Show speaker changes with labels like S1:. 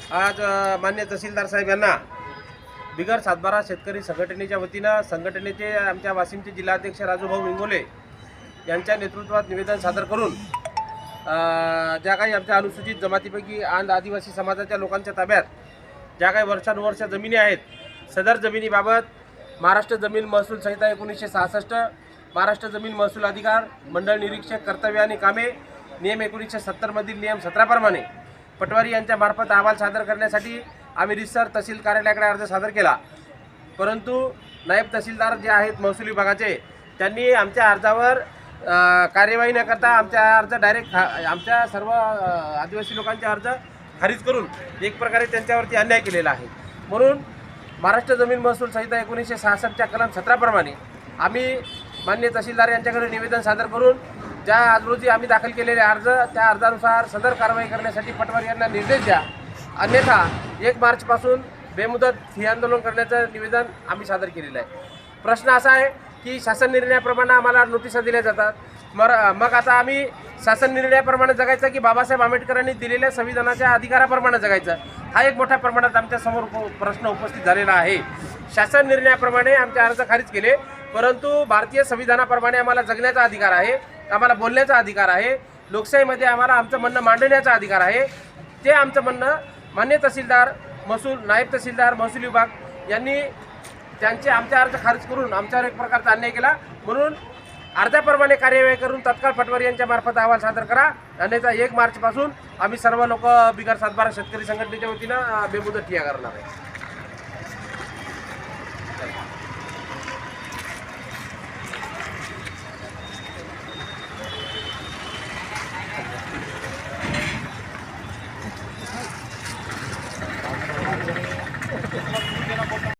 S1: आज मान्य तहसीलदार साहेब यांना बिगर सातबारा शेतकरी संघटनेच्या वतीनं संघटनेचे आमच्या वाशिमचे जिल्हाध्यक्ष राजूभाऊ इंगोले यांच्या नेतृत्वात निवेदन सादर करून ज्या काही आमच्या अनुसूचित जमातीपैकी आणि आदिवासी समाजाच्या लोकांच्या ताब्यात ज्या काही वर्षानुवर्ष जमिनी आहेत, सदर जमिनीबाबत महाराष्ट्र जमीन महसूल संहिता 1966, महाराष्ट्र जमीन महसूल अधिकार मंडळ निरीक्षक कर्तव्य आणि कामे नियम 1970 मधील नियम 17 प्रमाणे पटवारी यांच्या मार्फत अहवाल सादर करण्यासाठी आम्ही रिसर तहसील कार्यालयाकडे अर्ज सादर केला। परंतु नायब तहसीलदार जे आहेत महसूल विभागाचे त्यांनी आमच्या अर्जावर कार्यवाही न करता आमचा अर्ज डायरेक्ट आमच्या सर्व आदिवासी लोकांचे अर्ज खारिज करून एक प्रकारे त्यांच्यावरती अन्याय केलेला आहे। म्हणून महाराष्ट्र जमीन महसूल संहिता 1966च्या कलम 17 प्रमाणे आम्ही मान्य तहसीलदार यांच्याकडे निवेदन सादर करून ज्या आज रोजी आम्ही दाखल केलेले अर्ज त्या अर्जानुसार सदर कारवाई करण्यासाठी पटवारी यांना निर्देश द्या, अन्यथा 1 मार्चपासून बेमुदत ठिय्या आंदोलन करण्याचं निवेदन आम्ही सादर केलेलं आहे। प्रश्न असा आहे की शासन निर्णयाप्रमाणे आम्हाला नोटिसा दिल्या जातात, मग आता आम्ही शासन निर्णयाप्रमाणे जगायचं की बाबासाहेब आंबेडकरांनी दिलेल्या संविधानाच्या अधिकाराप्रमाणे जगायचं, हा एक मोठ्या प्रमाणात आमच्यासमोर प्रश्न उपस्थित झालेला आहे। शासन निर्णयाप्रमाणे आमचे अर्ज खारिज केले, परंतु भारतीय संविधानाप्रमाणे आम्हाला जगण्याचा अधिकार आहे, आम्हाला बोलण्याचा अधिकार आहे, लोकशाहीमध्ये आम्हाला आमचं म्हणणं मांडण्याचा अधिकार आहे। ते आमचं म्हणणं मान्य तहसीलदार महसूल नायब तहसीलदार महसूल विभाग यांनी त्यांचे आमचे अर्ज खारिज करून आमच्यावर एक प्रकारचा अन्याय केला। म्हणून अर्जाप्रमाणे कार्यवाही करून तत्काळ पटवारी यांच्या मार्फत अहवाल सादर करा, अन्यथा 1 मार्चपासून आम्ही सर्व लोक बिगर सातबारा शेतकरी संघटनेच्या वतीनं बेमुदत ठिय्या करणार आहे।